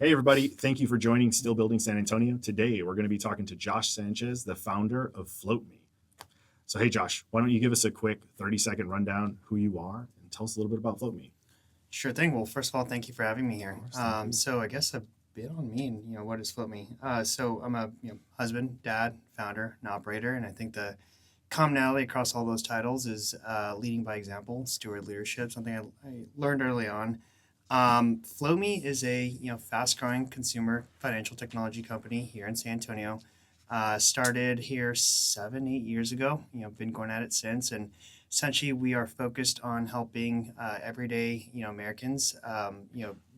Hey, everybody. Thank you for joining Still Building San Antonio. Today, we're going to be talking to Josh Sanchez, the founder of FloatMe. So, hey, Josh, why don't you give us a quick 30-second rundown who you are and tell us a little bit about FloatMe? Sure thing. Well, first of all, thank you for having me here. Of course, thank you. So I guess a bit on me and what is Float Me. So I'm a husband, dad, founder, and operator, and I think the commonality across all those titles is leading by example, steward leadership, something I learned early on. Float Me is a fast-growing consumer financial technology company here in San Antonio. Started here 7, 8 years ago. Been going at it since, and essentially we are focused on helping everyday Americans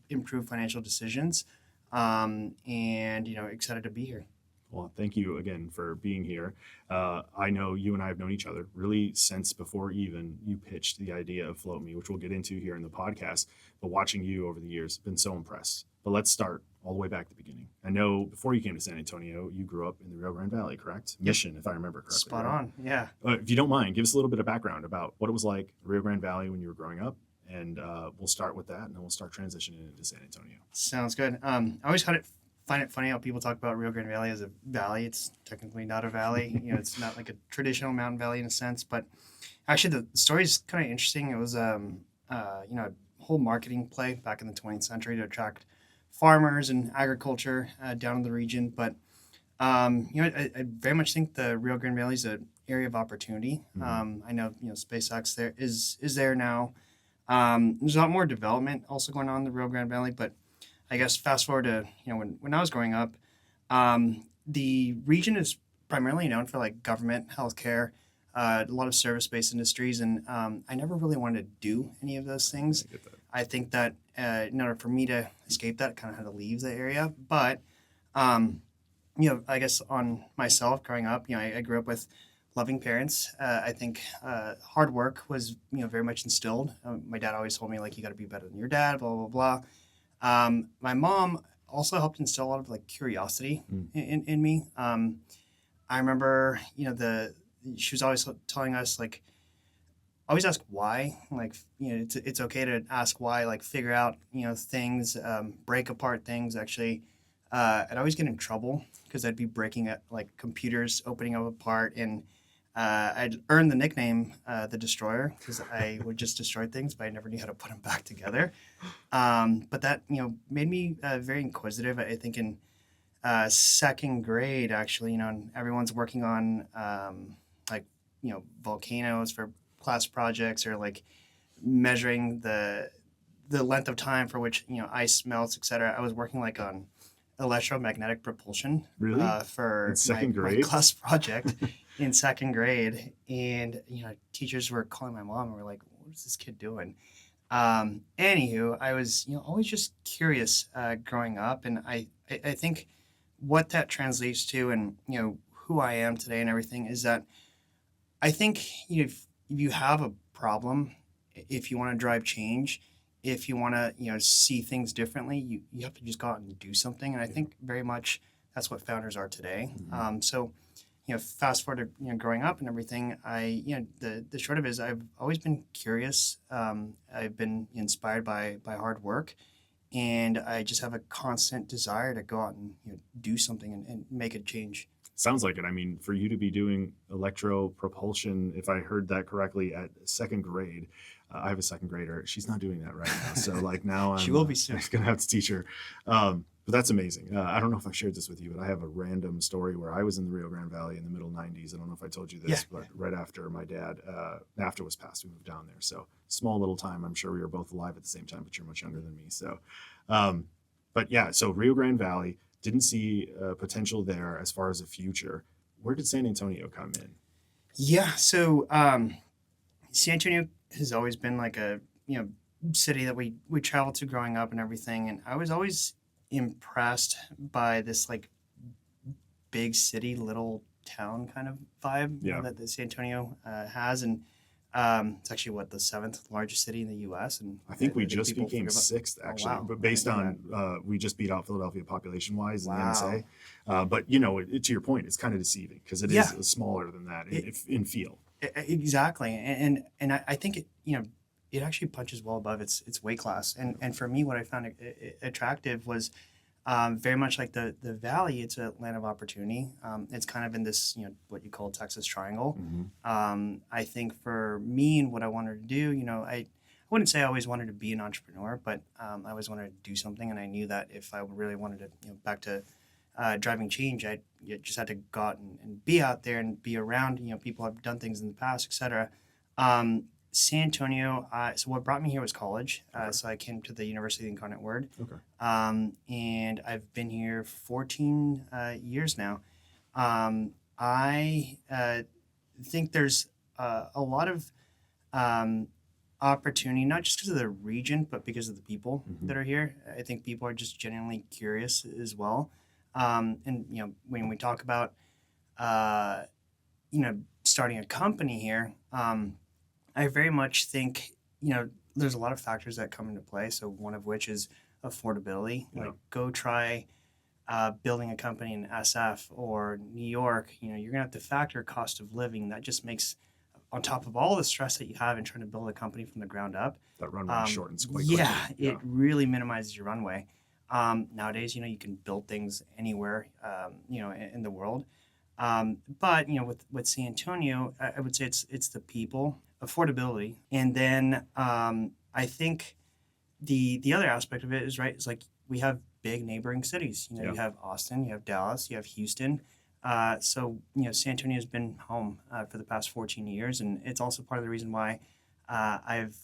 improve financial decisions, and excited to be here. Well, thank you again for being here. I know you and I have known each other really since before even you pitched the idea of FloatMe, which we'll get into here in the podcast. But watching you over the years, been so impressed. But let's start all the way back at the beginning. I know before you came to San Antonio, you grew up in the Rio Grande Valley, correct? Mission, if I remember correctly. Spot right? on. Yeah. If you don't mind, give us a little bit of background about what it was like in Rio Grande Valley when you were growing up. And we'll start with that, and then we'll start transitioning into San Antonio. Sounds good. I always find it funny how people talk about Rio Grande Valley as a valley. It's technically not a valley. It's not like a traditional mountain valley in a sense. But actually, the story is kind of interesting. It was a whole marketing play back in the 20th century to attract farmers and agriculture down in the region. But I very much think the Rio Grande Valley is an area of opportunity. I know SpaceX there is there now. There's a lot more development also going on in the Rio Grande Valley, but I guess fast forward to when I was growing up, the region is primarily known for like government, healthcare, a lot of service-based industries, and I never really wanted to do any of those things. I get that. I think that in order for me to escape that, kind of had to leave the area. But um, I guess on myself growing up, I grew up with loving parents. I think hard work was very much instilled. My dad always told me like you got to be better than your dad, blah blah blah. My mom also helped instill a lot of like curiosity Mm. in me. I remember, she was always telling us like, always ask why. Like, it's okay to ask why. Like, figure out things, break apart things. Actually, I'd always get in trouble because I'd be breaking at like computers, opening them apart, and I'd earned the nickname the Destroyer because I would just destroy things, but I never knew how to put them back together. But that made me very inquisitive. I think in second grade, actually, and everyone's working on like volcanoes for class projects or like measuring the length of time for which ice melts, etc. I was working like on electromagnetic propulsion Really? for In second my grade? class project in second grade, and teachers were calling my mom and were like, "What is this kid doing?" Anywho, I was always just curious growing up, and I think what that translates to, and who I am today and everything, is that I think if you have a problem, if you want to drive change, if you want to see things differently, you have to just go out and do something. And I think very much that's what founders are today. Mhm. So fast forward to growing up and everything, I the short of it is I've always been curious. I've been inspired by hard work, and I just have a constant desire to go out and do something and make a change. Sounds like it. I mean, for you to be doing electro propulsion, if I heard that correctly, at second grade, I have a second grader. She's not doing that right now. So, like, now She I'm, will be soon. I'm going to have to teach her. But that's amazing. I don't know if I've shared this with you, but I have a random story where I was in the Rio Grande Valley in the middle 90s. I don't know if I told you this, Yeah. but right after my dad, after was passed, we moved down there. So, small little time. I'm sure we were both alive at the same time, but you're much younger than me. So, um, but yeah, so Rio Grande Valley, didn't see potential there as far as a future. Where did San Antonio come in? Yeah. So San Antonio has always been like a city that we traveled to growing up and everything, and I was always impressed by this like big city, little town kind of vibe Yeah, that the San Antonio has, and it's actually what the seventh largest city in the U.S. And I think we I think just people became forget about. sixth Oh actually, wow, but I didn't based know that. on we just beat out Philadelphia population wise in the Wow. NSA. But to your point, it's kind of deceiving because it Yeah. is smaller than that It, in feel. exactly, and I think it actually punches well above its weight class. And for me, what I found attractive was Very much like the Valley, it's a land of opportunity. It's kind of in this, what you call Texas Triangle. Hmm. I think for me and what I wanted to do, I wouldn't say I always wanted to be an entrepreneur, but I always wanted to do something, and I knew that if I really wanted to, back to driving change, you just had to go out and be out there and be around, people who have done things in the past, etc. Um, San Antonio. So what brought me here was college. Okay. So I came to the University of the Incarnate Word, Okay. and I've been here 14 years now. I think there's a lot of opportunity, not just because of the region, but because of the people Hmm. that are here. I think people are just genuinely curious as well. And when we talk about uh, starting a company here, I very much think there's a lot of factors that come into play. So one of which is affordability. Yeah. Like go try building a company in SF or New York. You're gonna have to factor cost of living. That just makes, on top of all the stress that you have in trying to build a company from the ground up, That runway shortens quite yeah, quickly. it really minimizes your runway. Nowadays, you can build things anywhere, in the world. But with San Antonio, I would say it's the people, affordability, and then I think the other aspect of it is right. It's like we have big neighboring cities. Yeah. You have Austin, you have Dallas, you have Houston. So San Antonio has been home for the past 14 years, and it's also part of the reason why I've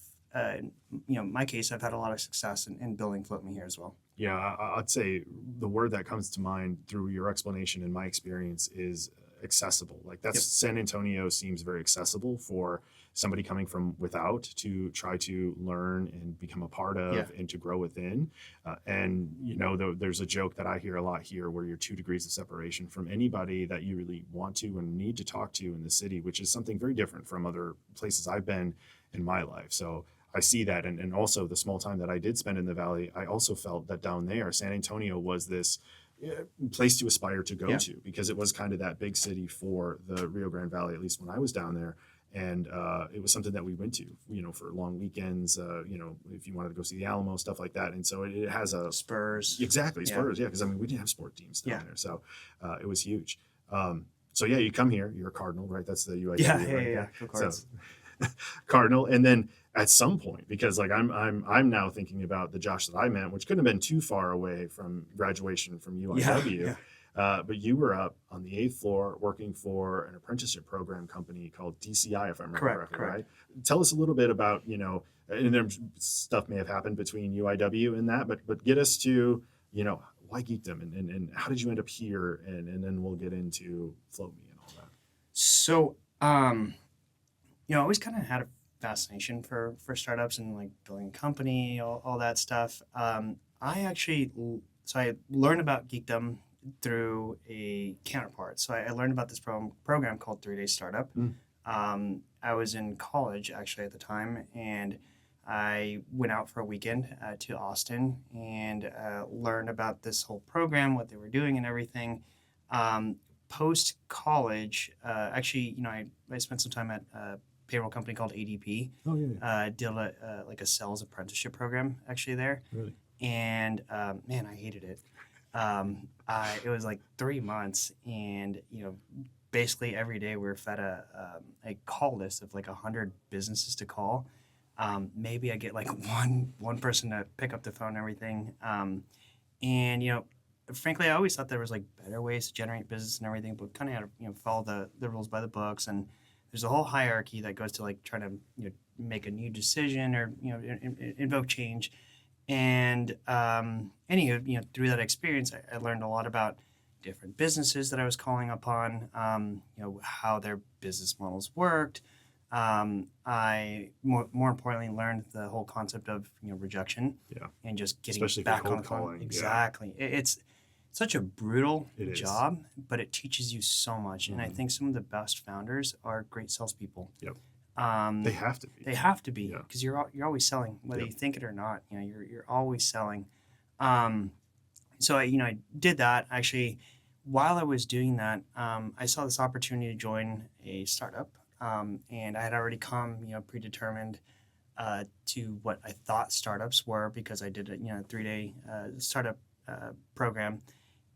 my case, I've had a lot of success in building FloatMe here as well. Yeah, I'd say the word that comes to mind through your explanation and my experience is accessible. Like that's Yep. San Antonio seems very accessible for somebody coming from without to try to learn and become a part of Yeah. and to grow within. And there's a joke that I hear a lot here where you're 2 degrees of separation from anybody that you really want to and need to talk to in the city, which is something very different from other places I've been in my life. So I see that. And also the small time that I did spend in the Valley, I also felt that down there, San Antonio was this place to aspire to go Yeah. to because it was kind of that big city for the Rio Grande Valley, at least when I was down there. And it was something that we went to, for long weekends, if you wanted to go see the Alamo, stuff like that. And so it has a Spurs. exactly Yeah. Spurs. Yeah. Because we didn't have sport teams down Yeah. there. So it was huge. So yeah, you come here, you're a Cardinal, right? That's the UIW. Yeah, right? yeah. Go Cards. Cardinal, and then at some point, because like I'm now thinking about the Josh that I met, which couldn't have been too far away from graduation from UIW. Yeah. But you were up on the 8th floor working for an apprenticeship program company called DCI, if I remember correctly, Correct. right? Tell us a little bit about, and there's stuff may have happened between UIW and that, but get us to, why Geekdom and how did you end up here? And then we'll get into FloatMe and all that. So, I always kind of had a fascination for startups and like building a company, all that stuff. I learned about Geekdom through a counterpart. So I learned about this program called 3 Day Startup. I was in college actually at the time, and I went out for a weekend to Austin and learned about this whole program, what they were doing, and everything. Post college, I spent some time at a payroll company called ADP. Oh yeah. Did like a sales apprenticeship program actually there, Really? and man, I hated it. It was like 3 months, and basically every day we were fed a call list of like 100 businesses to call. Maybe I get like one person to pick up the phone and everything. And frankly, I always thought there was like better ways to generate business and everything, but kind of had to follow the rules by the books. And there's a whole hierarchy that goes to like trying to make a new decision or invoke change. And anywho, through that experience, I learned a lot about different businesses that I was calling upon, how their business models worked. I more importantly learned the whole concept of rejection, Yeah. and just getting Especially for back cold on the phone. calling, yeah. Exactly. It's such a brutal It is. job, but it teaches you so much. And I Mhm. think some of the best founders are great salespeople. Yep. They have to be. They have to be, Yeah. because you're always selling, whether Yep. you think it or not. You're always selling. So I did that actually. While I was doing that, I saw this opportunity to join a startup, and I had already come predetermined to what I thought startups were, because I did a 3 day startup program.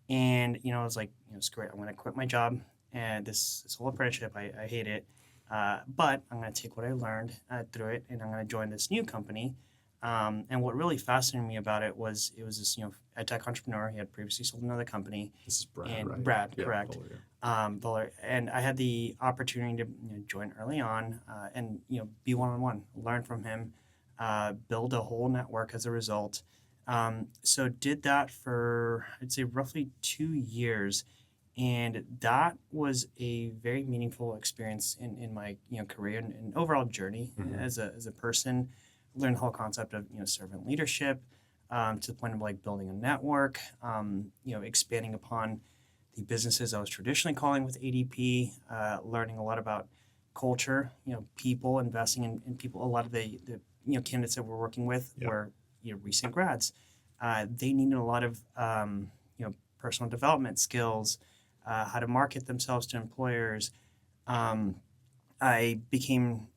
And, I was like, screw it, I'm going to quit my job and this whole apprenticeship, I hate it. But I'm going to take what I learned through it, and I'm going to join this new company. And what really fascinated me about it was this, ed tech entrepreneur. He had previously sold another company. This is Brad, And right? Brad, Yeah, correct. Bowler, yeah. Bowler. And I had the opportunity to join early on and, be one-on-one, learn from him, build a whole network as a result. So did that for, I'd say, roughly 2 years. And that was a very meaningful experience in my career and overall journey as a person. Learned the whole concept of servant leadership, to the point of like building a network, expanding upon the businesses I was traditionally calling with ADP, learning a lot about culture, people, investing in people. A lot of the candidates that we're working with Yep. were recent grads. They needed a lot of personal development skills, how to market themselves to employers. I became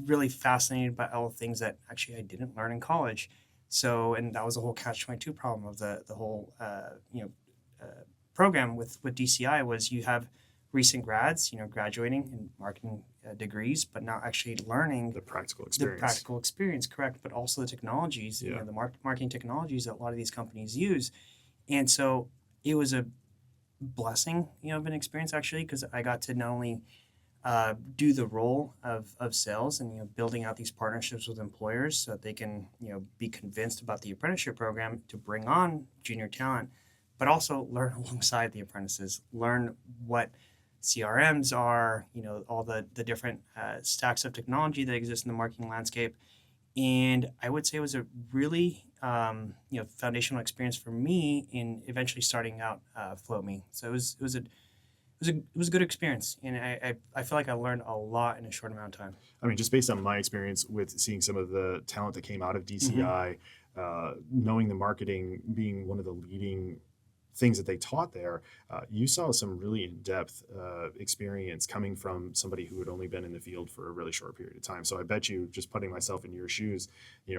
really fascinated by all the things that actually I didn't learn in college. So, and that was the whole catch-22 problem of the whole program with DCI was you have recent grads, graduating in marketing degrees, but not actually learning The practical the experience. practical experience, correct, but also the technologies, Yeah. the marketing technologies that a lot of these companies use. And so it was a blessing, of an experience actually, because I got to not only do the role of sales and building out these partnerships with employers so that they can be convinced about the apprenticeship program to bring on junior talent, but also learn alongside the apprentices, learn what CRMs are, all the different stacks of technology that exist in the marketing landscape. And I would say it was a really foundational experience for me in eventually starting out FloatMe. So it was a good experience, and I feel like I learned a lot in a short amount of time. I mean, just based on my experience with seeing some of the talent that came out of DCI, knowing the marketing being one of the leading things that they taught there, you saw some really in-depth experience coming from somebody who had only been in the field for a really short period of time. So I bet you, just putting myself in your shoes,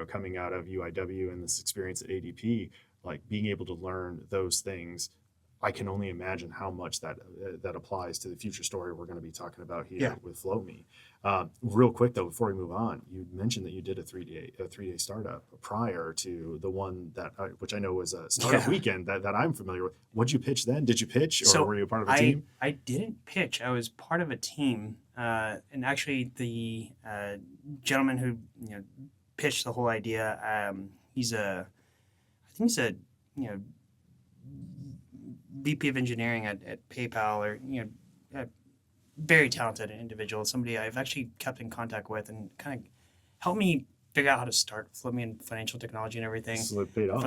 coming out of UIW and this experience at ADP, like being able to learn those things, I can only imagine how much that applies to the future story we're going to be talking about here with FloatMe. Real quick though, before we move on, you mentioned that you did a 3-day startup prior to the one that which I know was a startup weekend that I'm familiar with. What'd you pitch then? Did you pitch, or were you part of a team? I didn't pitch. I was part of a team, and actually the gentleman who pitched the whole idea, I think he's a VP of engineering at PayPal, or a very talented individual, somebody I've actually kept in contact with and kind of helped me figure out how to start FloatMe in financial technology and everything. So it paid off.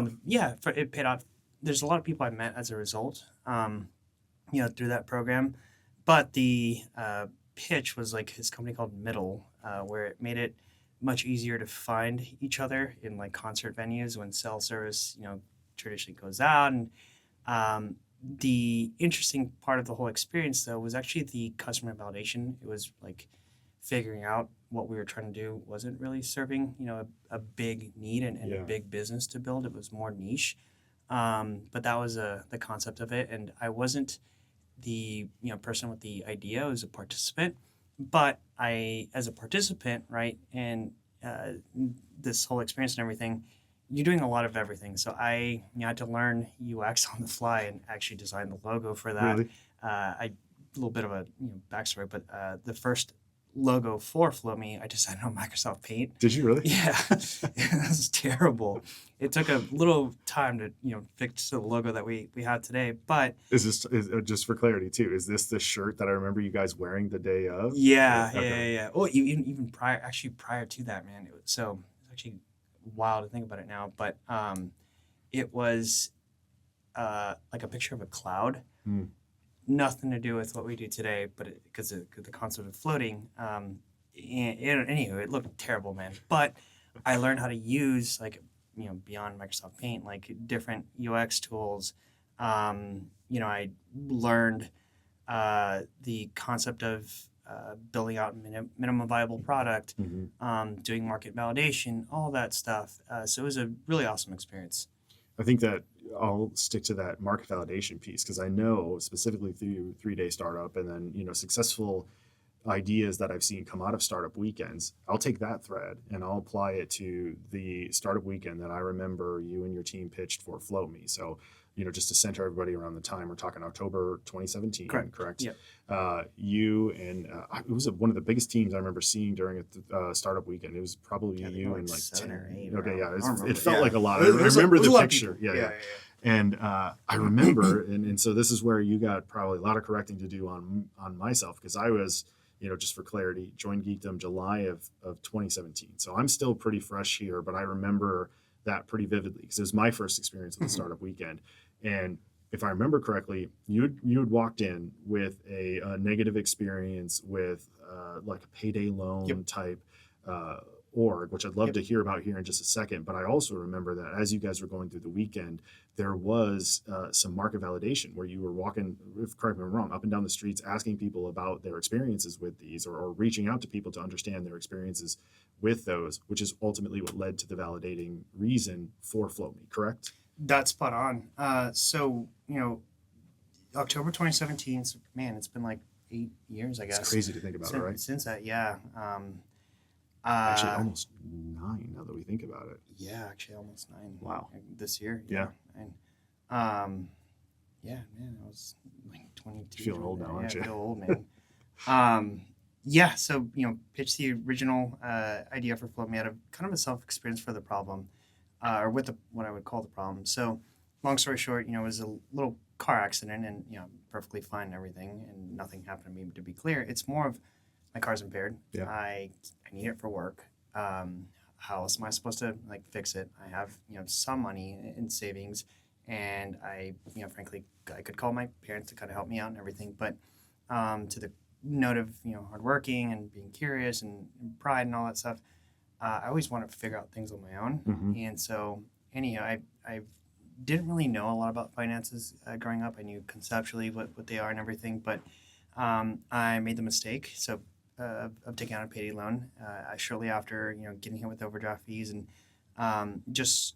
It paid off. There's a lot of people I met as a result, through that program. But the pitch was like his company called Middle, where it made it much easier to find each other in like concert venues when cell service, traditionally goes out. And the interesting part of the whole experience, though, was actually the customer validation. It was like figuring out what we were trying to do wasn't really serving, a big need and a big business to build. It was more niche. But that was the concept of it. And I wasn't the person with the idea. I was a participant. But as a participant, right, and this whole experience and everything, you're doing a lot of everything. So I had to learn UX on the fly and actually design the logo for that. Really? A little bit of a backstory, but the first logo for FloatMe, I designed on Microsoft Paint. Did you really? Yeah, it was terrible. It took a little time to fix the logo that we have today. But Is just for clarity too? Is this the shirt that I remember you guys wearing the day of? Yeah. Oh, even prior to that, man. So it's actually wild to think about it now, but it was like a picture of a cloud. Nothing to do with what we do today, but because of the concept of floating. Anyway, it looked terrible, man. But I learned how to use beyond Microsoft Paint, like different UX tools. I learned the concept of building out minimum viable product, Mm-hmm. doing market validation, all that stuff. So it was a really awesome experience. I think that I'll stick to that market validation piece because I know specifically through 3 Day Startup and then, successful ideas that I've seen come out of startup weekends. I'll take that thread and I'll apply it to the startup weekend that I remember you and your team pitched for FloatMe. So, just to center everybody around the time, we're talking October 2017, correct? Yeah. You and it was one of the biggest teams I remember seeing during a startup weekend. It was probably you and like 7 or 8. Okay, yeah, remember. it felt Yeah. like a lot. It I was remember it was a the lot of picture. people. Yeah. And I remember, and so this is where you got probably a lot of correcting to do on myself because I was, just for clarity, joined Geekdom July of 2017. So I'm still pretty fresh here, but I remember that pretty vividly because it was my first experience with the startup weekend. And if I remember correctly, you had walked in with a negative experience with like a payday loan type org, which I'd love to hear about here in just a second. But I also remember that as you guys were going through the weekend, there was some market validation where you were walking, if correct me if I'm wrong, up and down the streets asking people about their experiences with these or reaching out to people to understand their experiences with those, which is ultimately what led to the validating reason for FloatMe, correct? That's spot on. So, October 2017, man, it's been like 8 years, I guess. It's crazy to think about it, right? Since that, yeah. Actually, almost 9 now that we think about it. Yeah, actually almost 9. Wow. This year. Yeah. 9. Yeah, man, I was like 22. Feeling old now, aren't you? I feel old, man. Yeah, so, pitched the original idea for FloatMe out of kind of a self-experience for the problem, or with what I would call the problem. So, long story short, it was a little car accident and, perfectly fine and everything, and nothing happened to me, to be clear. It's more of my car's impaired. Yeah. I need it for work. How else am I supposed to fix it? I have, some money in savings, and I, frankly, I could call my parents to kind of help me out and everything. But to the note of, hardworking and being curious and pride and all that stuff, I always wanted to figure out things on my own. Mm-hmm. And so, anyhow, I didn't really know a lot about finances growing up. I knew conceptually what they are and everything, but I made the mistake. So of taking out a payday loan shortly after, getting hit with overdraft fees and just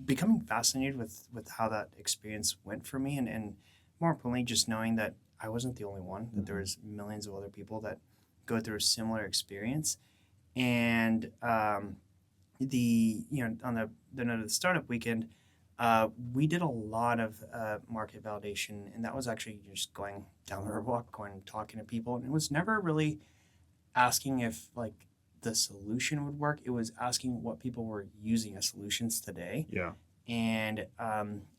becoming fascinated with how that experience went for me. And more importantly, just knowing that I wasn't the only one, that there was millions of other people that go through a similar experience. And on the note of the startup weekend, we did a lot of market validation, and that was actually just going down the roadblock, going and talking to people. And it was never really asking if the solution would work. It was asking what people were using as solutions today. Yeah. And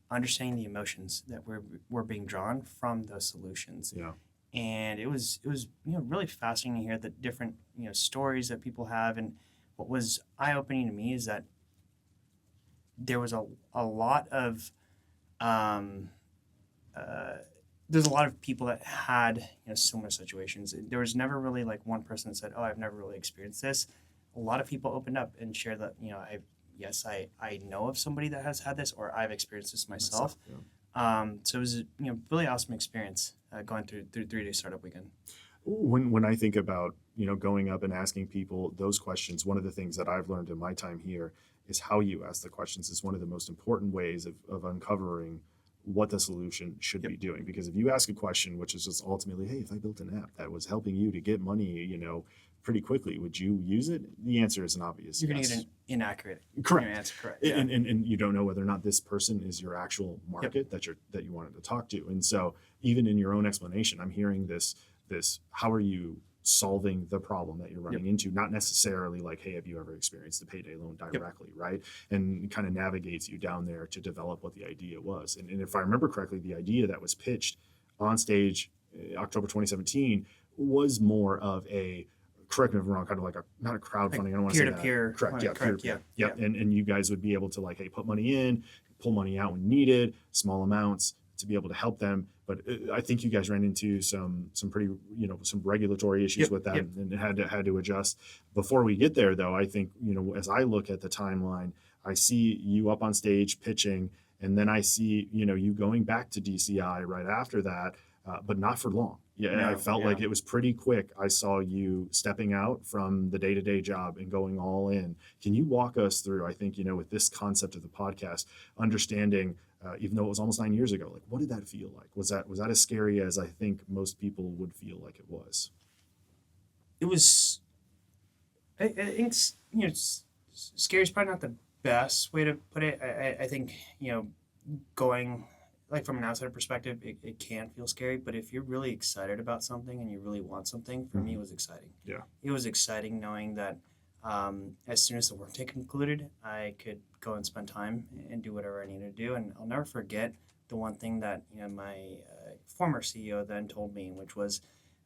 understanding the emotions that were being drawn from those solutions. Yeah. And it was really fascinating to hear the different stories that people have. And what was eye-opening to me is that there was a lot of there's a lot of people that had similar situations. There was never really one person that said, "Oh, I've never really experienced this." A lot of people opened up and shared that I know of somebody that has had this, or I've experienced this myself. Yeah. So it was a really awesome experience going through 3 Day Startup Weekend. When I think about going up and asking people those questions, one of the things that I've learned in my time here is how you ask the questions is one of the most important ways of uncovering what the solution should be doing. Because if you ask a question, which is just ultimately, hey, if I built an app that was helping you to get money, pretty quickly, would you use it? The answer is an obvious You're going to yes. get an inaccurate answer. Correct. Yeah. And you don't know whether or not this person is your actual market that you wanted to talk to. And so even in your own explanation, I'm hearing this, how are you solving the problem that you're running into? Not necessarily hey, have you ever experienced the payday loan directly, right? And it kind of navigates you down there to develop what the idea was. And if I remember correctly, the idea that was pitched on stage October 2017 was more of a, correct me if I'm wrong, kind of not a crowdfunding. I don't want to say that. Peer-to-peer. Correct. Yeah. Correct. Peer-to-peer. Yep. And you guys would be able to hey, put money in, pull money out when needed, small amounts to be able to help them. But I think you guys ran into some pretty, some regulatory issues with that and had to adjust. Before we get there though, I think, as I look at the timeline, I see you up on stage pitching, and then I see, you going back to DCI right after that. but not for long. Yeah, I No, felt yeah. like it was pretty quick. I saw you stepping out from the day-to-day job and going all in. Can you walk us through, I think, with this concept of the podcast, understanding, even though it was almost 9 years ago, like what did that feel like? Was that as scary as I think most people would feel like it was? It was. I think scary is probably not the best way to put it. I think going like from an outsider perspective, it can feel scary. But if you're really excited about something and you really want something, for me, it was exciting. Yeah. It was exciting knowing that as soon as the workday concluded, I could go and spend time and do whatever I needed to do. And I'll never forget the one thing that my former CEO then told me, which was,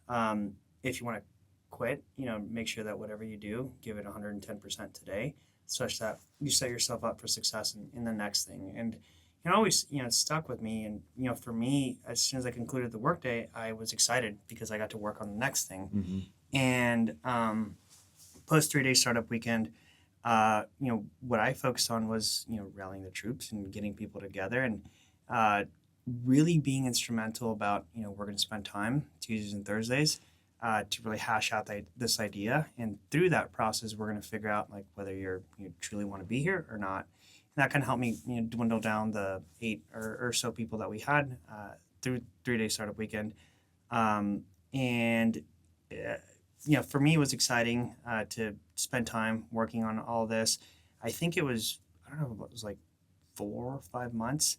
if you want to quit, make sure that whatever you do, give it 110% today, such that you set yourself up for success in the next thing. And it always, it stuck with me. And, for me, as soon as I concluded the workday, I was excited because I got to work on the next thing. Mm-hmm. And post 3 day startup weekend, what I focused on was, rallying the troops and getting people together and really being instrumental about, we're going to spend time Tuesdays and Thursdays to really hash out this idea. And through that process, we're going to figure out like whether you truly want to be here or not. And that kind of helped me dwindle down the 8 or so people that we had through 3 day startup weekend. For me, it was exciting to spend time working on all this. I think it was, I don't know, it was like 4 or 5 months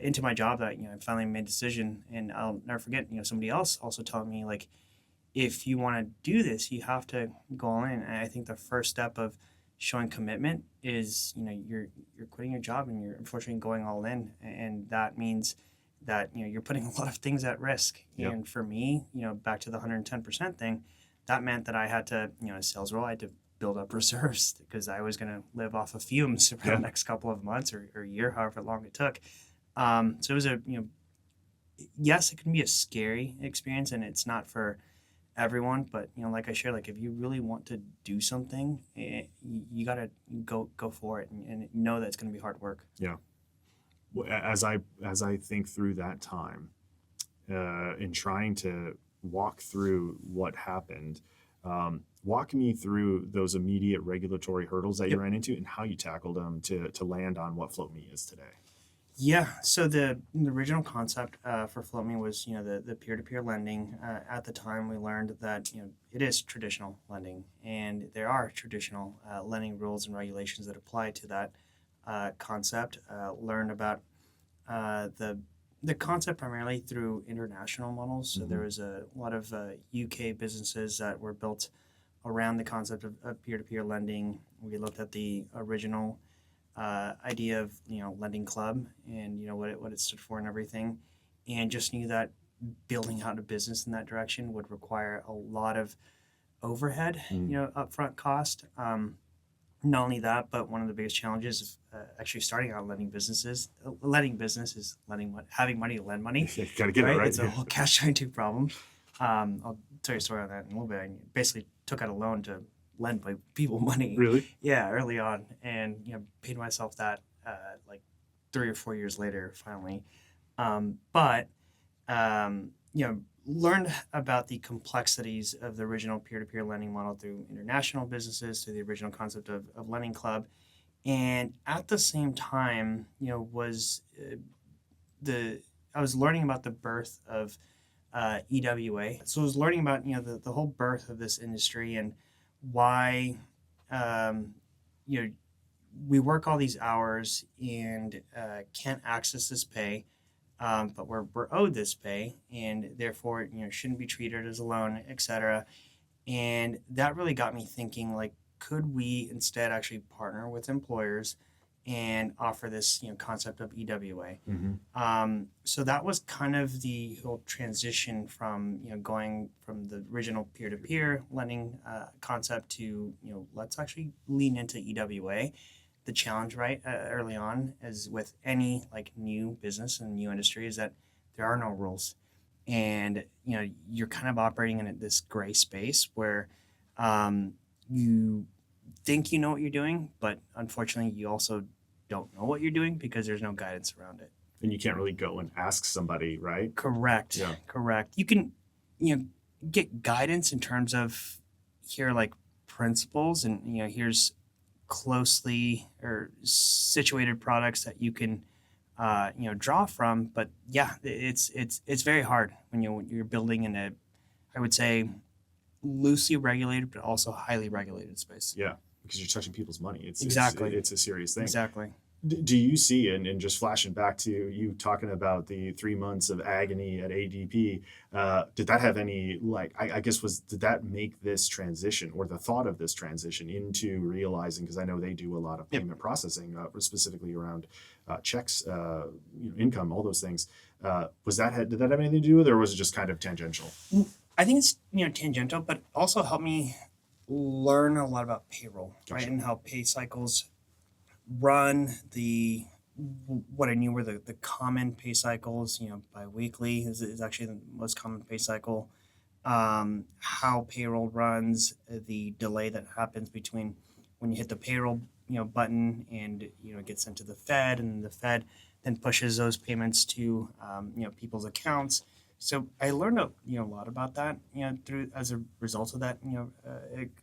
into my job that I finally made a decision. And I'll never forget, somebody else also telling me like, if you want to do this, you have to go all in. And I think the first step of showing commitment is you're quitting your job and you're unfortunately going all in, and that means that you're putting a lot of things at risk. Yep. And for me, back to the 110% thing, that meant that I had to, a sales role, I had to build up reserves because I was going to live off of fumes for the next couple of months or year, however long it took. So it was yes, it can be a scary experience, and it's not for everyone, but like I shared, like if you really want to do something, you got to go for it and know that it's going to be hard work. Yeah. As I think through that time, in trying to walk through what happened, walk me through those immediate regulatory hurdles that you ran into and how you tackled them to land on what FloatMe is today. Yeah, so the original concept for FloatMe was the peer-to-peer lending. At the time, we learned that it is traditional lending, and there are traditional lending rules and regulations that apply to that concept. Learned about the concept primarily through international models. So there was a lot of UK businesses that were built around the concept of peer-to-peer lending. We looked at the original idea of lending club and what it stood for and everything, and just knew that building out a business in that direction would require a lot of overhead, upfront cost. Not only that, but one of the biggest challenges of actually starting out lending business is having money to lend money. You gotta get it right. It's a whole catch-22 problem. I'll tell you a story on that in a little bit. I basically took out a loan to lend my people money. Really? Yeah, early on, and paid myself that like 3 or 4 years later, finally. Learned about the complexities of the original peer-to-peer lending model through international businesses, through the original concept of lending club, and at the same time, I was learning about the birth of EWA. So I was learning about the whole birth of this industry and why we work all these hours and can't access this pay, but we're owed this pay, and therefore shouldn't be treated as a loan, etc. And that really got me thinking, like, could we instead actually partner with employers and offer this concept of EWA? So that was kind of the whole transition from going from the original peer-to-peer lending concept to let's actually lean into EWA. The challenge early on, as with any like new business and new industry, is that there are no rules, and you're kind of operating in this gray space where you think you know what you're doing, but unfortunately you also don't know what you're doing because there's no guidance around it. then you can't really go and ask somebody, right? Correct. Yeah. Correct. You can, get guidance in terms of here are like principles and here's closely or situated products that you can draw from. But yeah, it's very hard when you're building in a, I would say, loosely regulated but also highly regulated space. Yeah, because you're touching people's money. Exactly. It's a serious thing. Exactly. Do you see, and just flashing back to you talking about the 3 months of agony at ADP, did that have any, like, I guess, did that make this transition or the thought of this transition into realizing, because I know they do a lot of payment processing, specifically around checks, income, all those things. Did that have anything to do with it, or was it just kind of tangential? I think it's tangential, but also helped me learn a lot about payroll, Gotcha. right, and how pay cycles run. What I knew were the common pay cycles. Biweekly is actually the most common pay cycle. How payroll runs, the delay that happens between when you hit the payroll button and it gets sent to the Fed, and the Fed then pushes those payments to people's accounts. So I learned a lot about that through as a result of that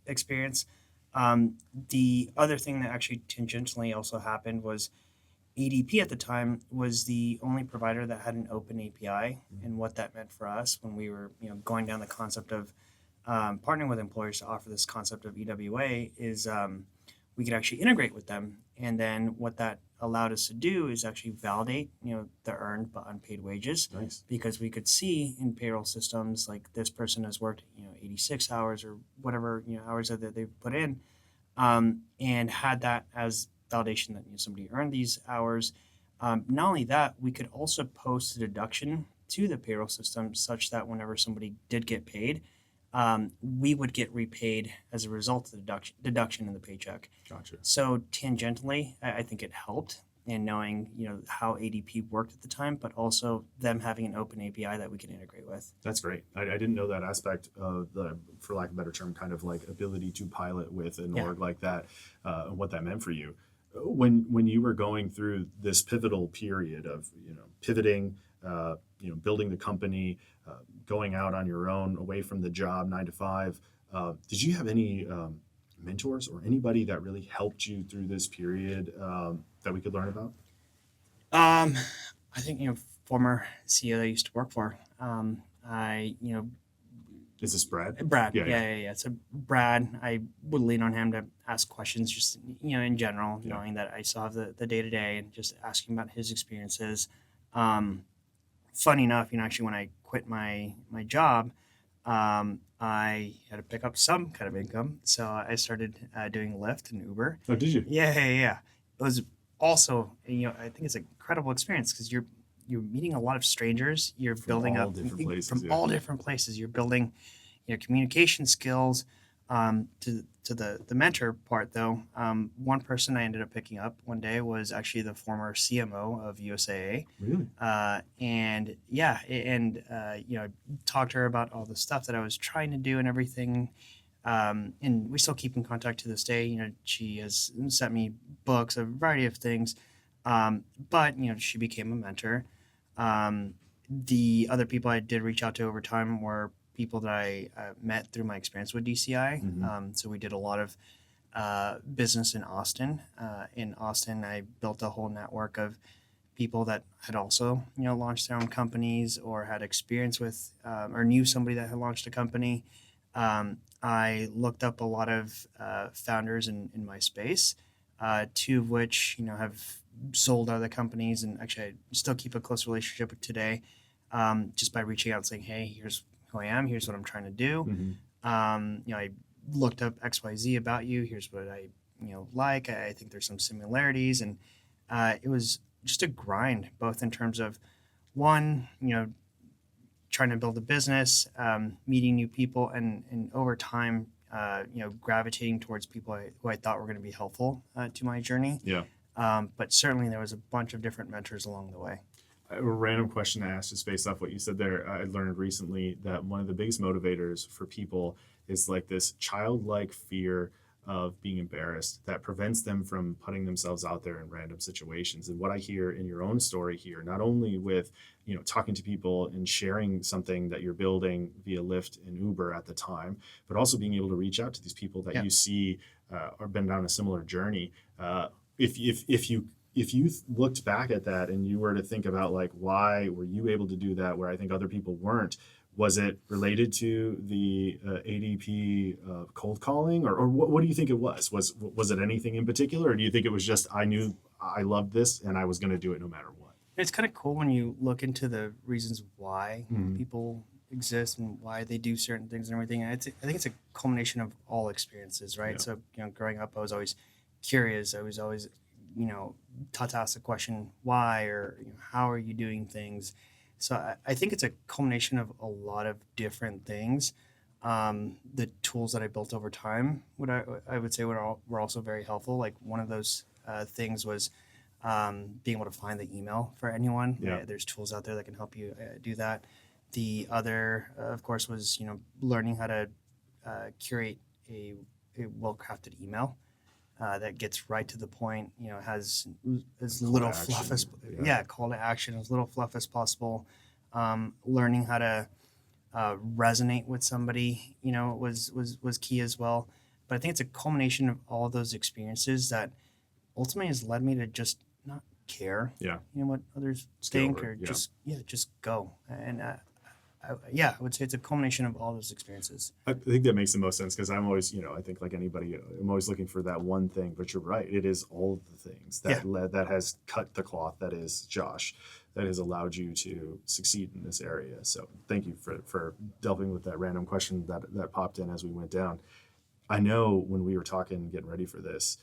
experience. The other thing that actually tangentially also happened was ADP at the time was the only provider that had an open API, and what that meant for us when we were going down the concept of partnering with employers to offer this concept of EWA is we could actually integrate with them, and then what that allowed us to do is actually validate the earned but unpaid wages. Nice. Because we could see in payroll systems like this person has worked 86 hours or whatever hours that they've put in, and had that as validation that somebody earned these hours. Not only that, we could also post a deduction to the payroll system such that whenever somebody did get paid, we would get repaid as a result of the deduction in the paycheck. Gotcha. So tangentially, I think it helped in knowing how ADP worked at the time, but also them having an open API that we can integrate with. That's great. I didn't know that aspect of the, for lack of a better term, kind of like ability to pilot with an org like that, and what that meant for you. When you were going through this pivotal period of pivoting, building the company, going out on your own, away from the job 9 to 5, did you have any mentors or anybody that really helped you through this period that we could learn about? I think former CEO that I used to work for. Is this Brad? Brad. Yeah. Yeah. So Brad, I would lean on him to ask questions, just in general, knowing that I still have the day to day, and just asking about his experiences. Funny enough, actually, when I quit my job, I had to pick up some kind of income, so I started doing Lyft and Uber. Oh, did you? Yeah. It was also, I think it's an incredible experience because you're meeting a lot of strangers. You're building all up different places, from all different places. You're building, communication skills. To the mentor part, though, one person I ended up picking up one day was actually the former CMO of USAA. Really? Talked to her about all the stuff that I was trying to do and everything. And we still keep in contact to this day. She has sent me books, a variety of things. But she became a mentor. The other people I did reach out to over time were people that I met through my experience with DCI. Mm-hmm. So we did a lot of business in Austin. In Austin, I built a whole network of people that had also, launched their own companies or had experience with or knew somebody that had launched a company. I looked up a lot of founders in my space, two of which, have sold other companies, and actually I still keep a close relationship with today, just by reaching out and saying, hey, here's who I am, here's what I'm trying to do. Mm-hmm. I looked up XYZ about you, here's what I like. I think there's some similarities, and it was just a grind, both in terms of one, trying to build a business, meeting new people, and over time, gravitating towards people who I thought were going to be helpful to my journey. Yeah. But certainly there was a bunch of different mentors along the way. A random question I asked, just based off what you said there. I learned recently that one of the biggest motivators for people is like this childlike fear of being embarrassed that prevents them from putting themselves out there in random situations. And what I hear in your own story here, not only with, talking to people and sharing something that you're building via Lyft and Uber at the time, but also being able to reach out to these people that you see or been down a similar journey. If you looked back at that and you were to think about like, why were you able to do that where I think other people weren't? Was it related to the ADP cold calling, or what do you think it was? Was it anything in particular, or do you think it was just I knew I loved this and I was going to do it no matter what? It's kind of cool when you look into the reasons why Mhm. people exist and why they do certain things and everything. And I think it's a culmination of all experiences, right? Yeah. So, growing up, I was always curious. I was always, taught to ask the question, why, or how are you doing things? So I think it's a culmination of a lot of different things. The tools that I built over time, I would say were also very helpful. Like one of those things was being able to find the email for anyone. Yeah. There's tools out there that can help you do that. The other, of course, was learning how to curate a well-crafted email that gets right to the point. Has as Call little to fluff as action. call to action, as little fluff as possible. Learning how to resonate with somebody, was key as well. But I think it's a culmination of all of those experiences that ultimately has led me to just not care, Yeah. what others Just get think, over or it, yeah. just go. And I would say it's a culmination of all those experiences. I think that makes the most sense because I'm always, I think like anybody, I'm always looking for that one thing. But you're right; it is all of the things that that has cut the cloth. That is Josh, that has allowed you to succeed in this area. So thank you for delving with that random question that popped in as we went down. I know when we were talking, getting ready for this,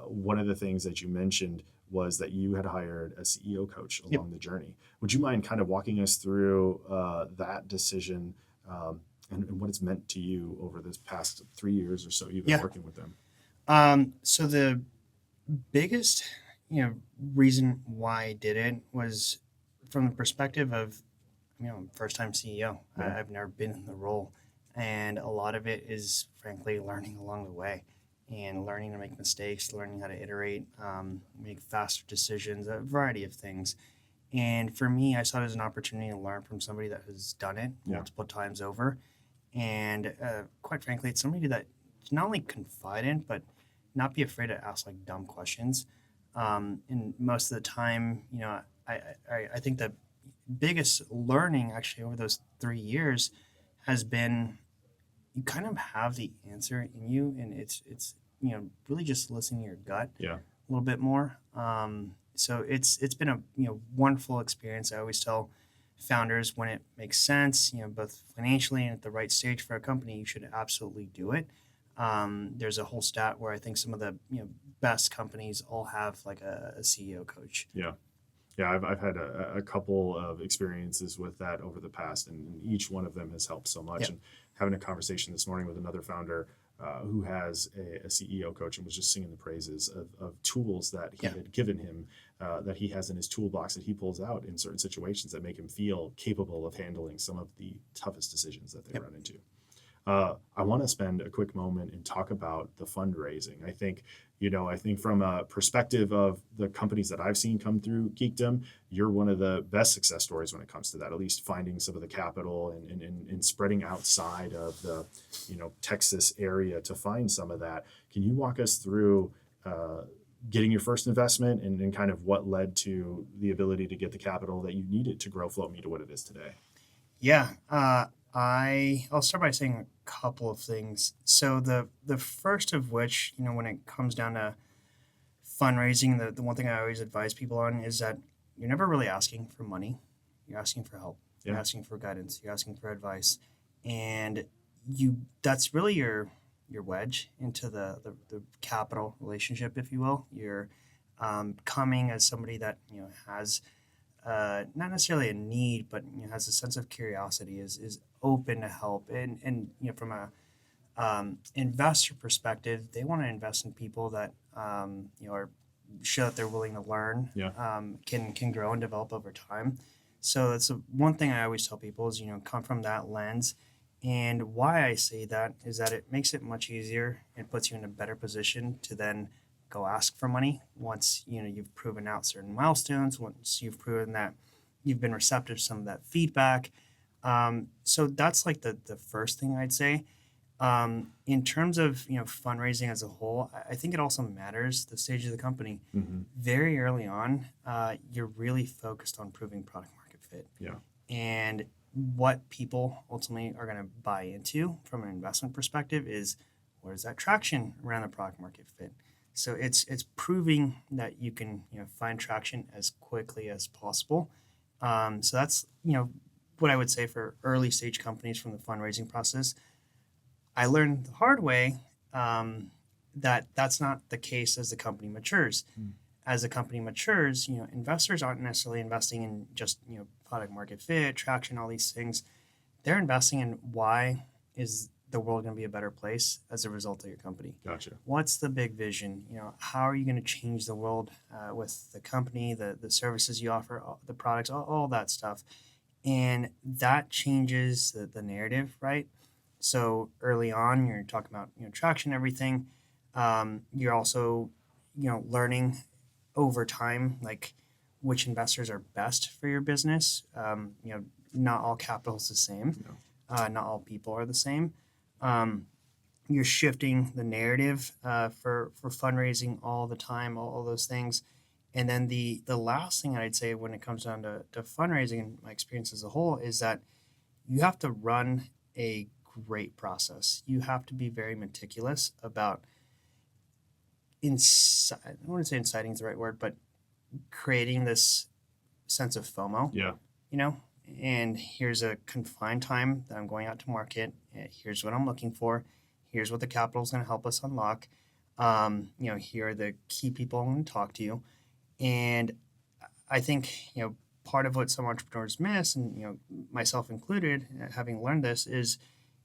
one of the things that you mentioned was that you had hired a CEO coach along the journey. Would you mind kind of walking us through that decision and what it's meant to you over this past 3 years or so you've been working with them? So the biggest, reason why I did it was from the perspective of, first time CEO. Yeah. I've never been in the role. And a lot of it is, frankly, learning along the way and learning to make mistakes, learning how to iterate, make faster decisions, a variety of things. And for me, I saw it as an opportunity to learn from somebody that has done it multiple times over. And quite frankly, it's somebody that not only confide in, but not be afraid to ask like dumb questions. And most of the time, I think the biggest learning actually over those 3 years has been you kind of have the answer in you, and it's really just listening to your gut a little bit more. So it's been a wonderful experience. I always tell founders when it makes sense, both financially and at the right stage for a company, you should absolutely do it. There's a whole stat where I think some of the best companies all have like a CEO coach. Yeah. I've had a couple of experiences with that over the past, and each one of them has helped so much. And having a conversation this morning with another founder who has a CEO coach and was just singing the praises of tools that he had given him, that he has in his toolbox that he pulls out in certain situations that make him feel capable of handling some of the toughest decisions that they run into. I want to spend a quick moment and talk about the fundraising. I think from a perspective of the companies that I've seen come through Geekdom, you're one of the best success stories when it comes to that, at least finding some of the capital and spreading outside of the, Texas area to find some of that. Can you walk us through getting your first investment and kind of what led to the ability to get the capital that you needed to grow FloatMe to what it is today? Yeah. I'll start by saying a couple of things. So the first of which, when it comes down to fundraising, the one thing I always advise people on is that you're never really asking for money. You're asking for help. You're asking for guidance. You're asking for advice. And that's really your wedge into the capital relationship, if you will. You're coming as somebody that, has not necessarily a need, but has a sense of curiosity, is open to help, and from a investor perspective, they want to invest in people that are show that they're willing to learn, can grow and develop over time. So that's one thing I always tell people is come from that lens, And why I say that is that it makes it much easier and puts you in a better position to then go ask for money once you've proven out certain milestones, once you've proven that you've been receptive to some of that feedback. So that's like the first thing I'd say. In terms of fundraising as a whole, I think it also matters the stage of the company. Hmm. Very early on, you're really focused on proving product market fit Yeah. and what people ultimately are going to buy into from an investment perspective is what is that traction around the product market fit. So it's proving that you can find traction as quickly as possible. So that's what I would say for early stage companies from the fundraising process. I learned the hard way that that's not the case as the company matures. Mm. As the company matures, investors aren't necessarily investing in just product market fit, traction, all these things. They're investing in why is the world going to be a better place as a result of your company. Gotcha. What's the big vision? How are you going to change the world with the company, the services you offer, the products, all that stuff, and that changes the narrative, right? So early on, you're talking about traction, everything. You're also learning over time, like which investors are best for your business. Not all capital is the same. No. Not all people are the same. Um, you're shifting the narrative for fundraising all the time, all those things. And then the last thing I'd say when it comes down to fundraising and my experience as a whole is that you have to run a great process. You have to be very meticulous about I don't want to say inciting is the right word, but creating this sense of FOMO, Yeah. you know, and here's a confined time that I'm going out to market. Here's what I'm looking for. Here's what the capital is going to help us unlock. Here are the key people I'm going to talk to you. And I think, part of what some entrepreneurs miss, and, myself included, having learned this, is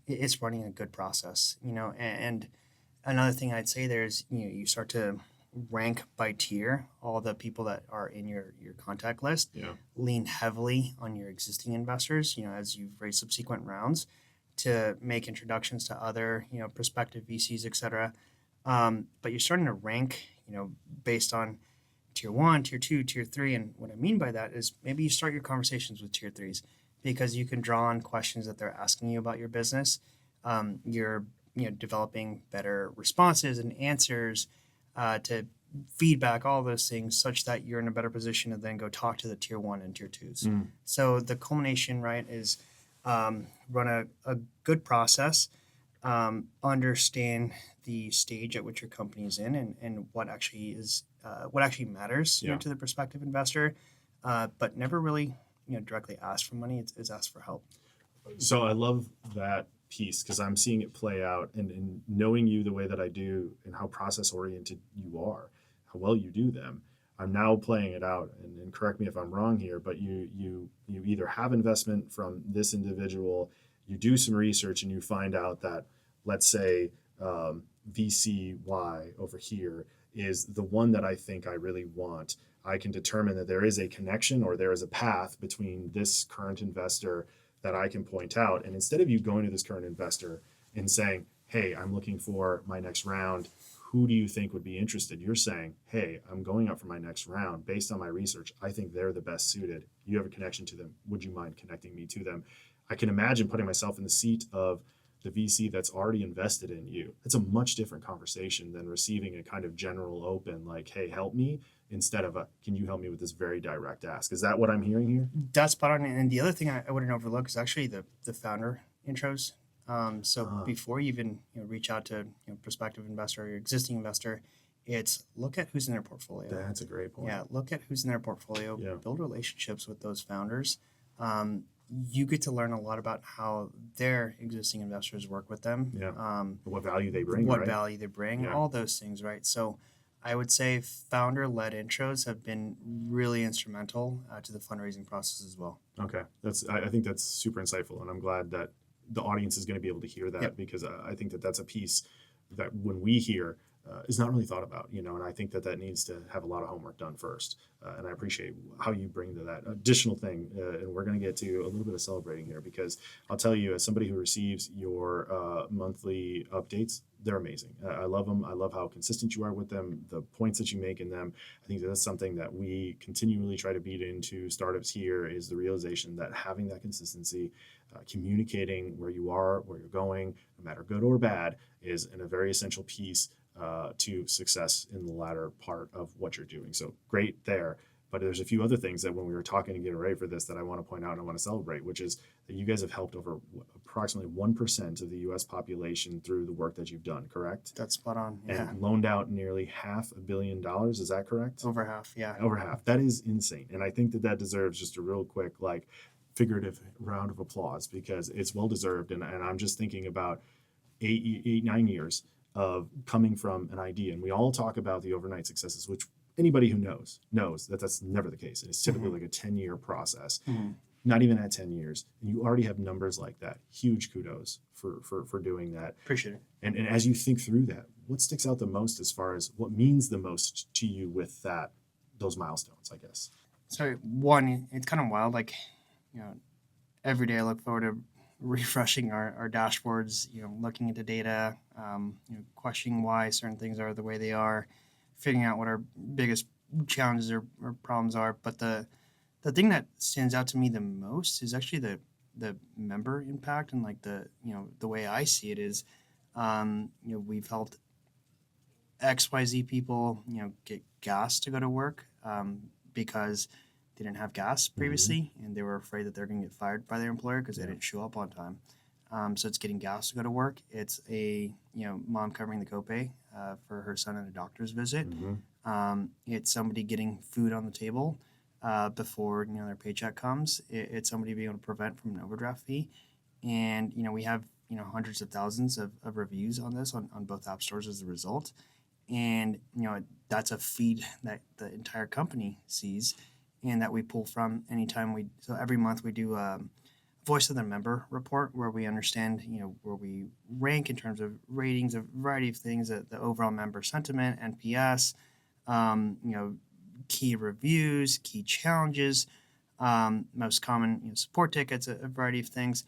it's running a good process, and another thing I'd say there is, you start to rank by tier all the people that are in your contact list. Yeah. Lean heavily on your existing investors, as you've raised subsequent rounds to make introductions to other, prospective VCs, etc. But you're starting to rank, based on tier one, tier two, tier three. And what I mean by that is maybe you start your conversations with tier threes because you can draw on questions that they're asking you about your business. You're developing better responses and answers to feedback, all those things, such that you're in a better position to then go talk to the tier one and tier twos. Mm. So the culmination, right, is run a good process, understand the stage at which your company is in, and what actually matters Yeah. to the prospective investor, but never really directly ask for money. It's ask for help. So I love that piece because I'm seeing it play out, and knowing you the way that I do and how process oriented you are, how well you do them. I'm now playing it out, and correct me if I'm wrong here, but you either have investment from this individual, you do some research, and you find out that, let's say, VC Y over here is the one that I think I really want. I can determine that there is a connection or there is a path between this current investor that I can point out. And instead of you going to this current investor and saying, hey, I'm looking for my next round, who do you think would be interested? You're saying, hey, I'm going out for my next round. Based on my research, I think they're the best suited. You have a connection to them. Would you mind connecting me to them? I can imagine putting myself in the seat of the VC that's already invested in you. It's a much different conversation than receiving a kind of general open, like, hey, help me, instead of can you help me with this very direct ask? Is that what I'm hearing here? That's spot on. And the other thing I wouldn't overlook is actually the founder intros. Before you even reach out to prospective investor or your existing investor, it's look at who's in their portfolio. That's a great point. Yeah, look at who's in their portfolio. Yeah. Build relationships with those founders. You get to learn a lot about how their existing investors work with them. Yeah. What value they bring. What right? value they bring. Yeah. All those things, right? So I would say founder-led intros have been really instrumental to the fundraising process as well. Okay, I think that's super insightful, and I'm glad that the audience is going to be able to hear that. Yep. Because I think that that's a piece that when we hear, is not really thought about, and I think that needs to have a lot of homework done first. And I appreciate how you bring to that additional thing. And we're going to get to a little bit of celebrating here, because I'll tell you, as somebody who receives your monthly updates, they're amazing. I love them. I love how consistent you are with them, the points that you make in them. I think that's something that we continually try to beat into startups here, is the realization that having that consistency, communicating where you are, where you're going, no matter good or bad, is a very essential piece to success in the latter part of what you're doing. So great there. But there's a few other things that when we were talking and getting ready for this that I want to point out and I want to celebrate, which is that you guys have helped over approximately 1% of the US population through the work that you've done, correct? That's spot on. Yeah. And loaned out nearly $500 million. Is that correct? Over half. Yeah. Over half. That is insane. And I think that deserves just a real quick, figurative round of applause, because it's well deserved. And I'm just thinking about 9 years of coming from an idea. And we all talk about the overnight successes, which anybody who knows that that's never the case. And it's typically like a 10-year process, not even at 10 years. And you already have numbers like that. Huge kudos for doing that. Appreciate it. And as you think through that, what sticks out the most as far as what means the most to you with those milestones, I guess? So one, it's kind of wild. Every day I look forward to refreshing our dashboards, looking at the data, questioning why certain things are the way they are, figuring out what our biggest challenges or problems are. But the thing that stands out to me the most is actually the member impact, and the way I see it is, we've helped XYZ people, get gas to go to work because they didn't have gas previously, and they were afraid that they're going to get fired by their employer because they didn't show up on time. So it's getting gas to go to work. It's a mom covering the copay for her son at a doctor's visit. It's somebody getting food on the table before their paycheck comes. It's somebody being able to prevent from an overdraft fee. And we have hundreds of thousands of reviews on this on both app stores as a result. And that's a feed that the entire company sees, and that we pull from anytime so every month we do a voice of the member report where we understand, where we rank in terms of ratings, a variety of things, the overall member sentiment, NPS, key reviews, key challenges, most common support tickets, a variety of things.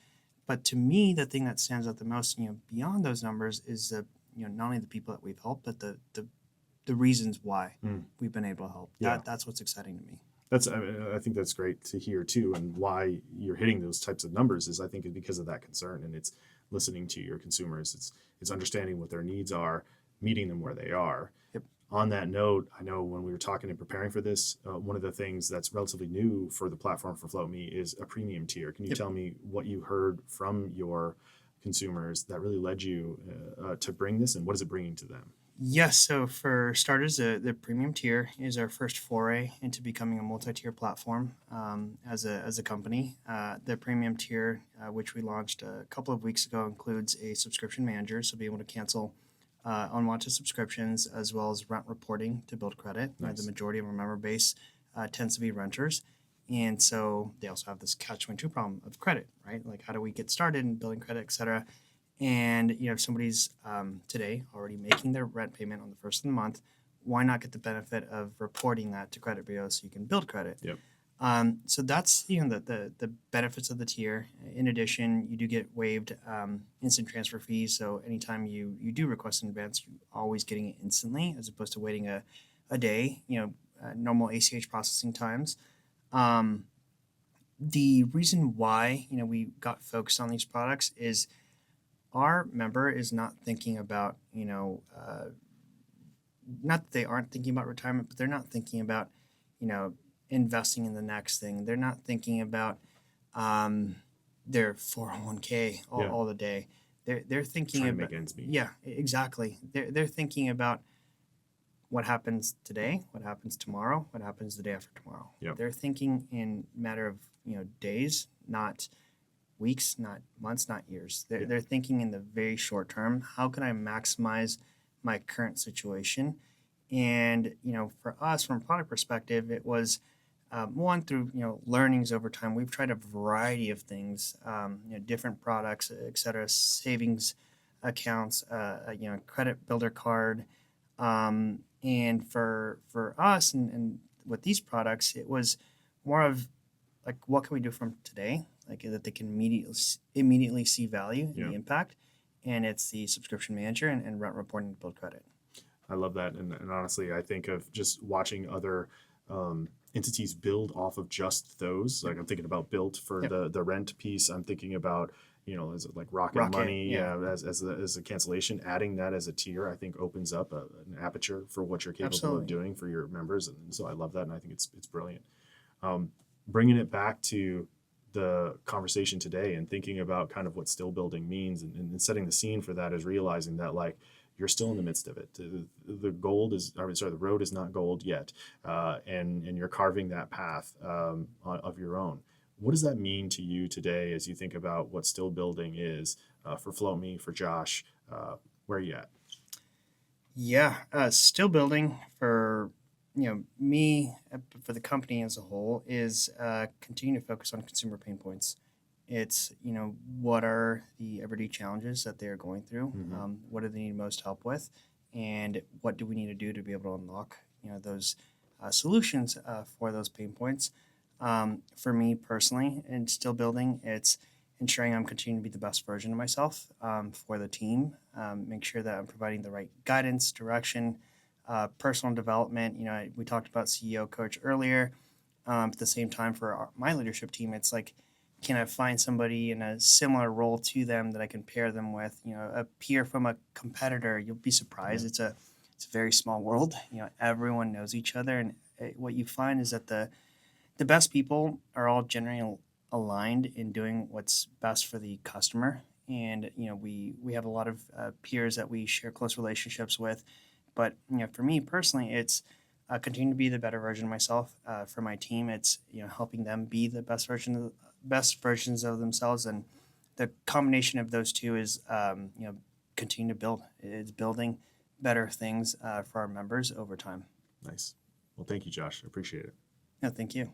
But to me, the thing that stands out the most, beyond those numbers, is not only the people that we've helped, but the reasons why we've been able to help. Yeah. That's what's exciting to me. I think that's great to hear too, and why you're hitting those types of numbers is, I think, because of that concern, and it's listening to your consumers. It's understanding what their needs are, meeting them where they are. Yep. On that note, I know when we were talking and preparing for this, one of the things that's relatively new for the platform for FloatMe is a premium tier. Can you tell me what you heard from your consumers that really led you to bring this, and what is it bringing to them? Yes. So for starters, the premium tier is our first foray into becoming a multi-tier platform as a company. The premium tier, which we launched a couple of weeks ago, includes a subscription manager, so be able to cancel unwanted subscriptions, as well as rent reporting to build credit. Nice. The majority of our member base tends to be renters. And so they also have this catch-22 problem of credit, right? Like, how do we get started in building credit, et cetera? And if somebody's today already making their rent payment on the first of the month, why not get the benefit of reporting that to credit bureaus so you can build credit? Yep. So that's the benefits of the tier. In addition, you do get waived instant transfer fees. So anytime you do request in advance, you're always getting it instantly, as opposed to waiting a day. Normal ACH processing times. The reason why we got focused on these products is our member is not thinking about, not that they aren't thinking about retirement, but they're not thinking about, investing in the next thing. They're not thinking about their 401k all the day. They're thinking Trying to about make ends meet. Yeah, exactly. They're thinking about what happens today, what happens tomorrow, what happens the day after tomorrow. Yep. They're thinking in matter of days, not weeks, not months, not years. They're thinking in the very short term. How can I maximize my current situation? And for us, from a product perspective, it was one, through learnings over time. We've tried a variety of things, different products, et cetera, savings accounts, credit builder card, And for us and with these products, it was more of like, what can we do from today? Like that they can immediately see value in Yeah. the impact. And it's the subscription manager and rent reporting to build credit. I love that. And honestly, I think of just watching other entities build off of just those. Like I'm thinking about Built for Yep. the rent piece. I'm thinking about, is it like Rocket Rocket, Money yeah. as a cancellation? Adding that as a tier, I think opens up an aperture for what you're capable of Absolutely. doing for your members. And so I love that. And I think it's brilliant. Bringing it back to the conversation today and thinking about kind of what still building means and setting the scene for that is realizing that like you're still in the midst of it. The the road is not gold yet, and you're carving that path of your own. What does that mean to you today as you think about what still building is for FloatMe, for Josh? Where are you at? Yeah, still building for me, for the company as a whole, is continue to focus on consumer pain points. It's what are the everyday challenges that they're going through, Mm-hmm. what do they need most help with, and what do we need to do to be able to unlock those solutions for those pain points. For me personally, and still building, it's ensuring I'm continuing to be the best version of myself for the team. Make sure that I'm providing the right guidance, direction, personal development. We talked about CEO coach earlier. At the same time, for my leadership team, it's like, can I find somebody in a similar role to them that I can pair them with? A peer from a competitor. You'll be surprised. Yeah. It's a very small world. Everyone knows each other, and what you find is that the best people are all generally aligned in doing what's best for the customer. And we have a lot of peers that we share close relationships with. But for me personally, it's continue to be the better version of myself. For my team, it's helping them be the best versions of themselves. And the combination of those two is continue to build. It's building better things for our members over time. Nice. Well, thank you, Josh. I appreciate it. No, thank you.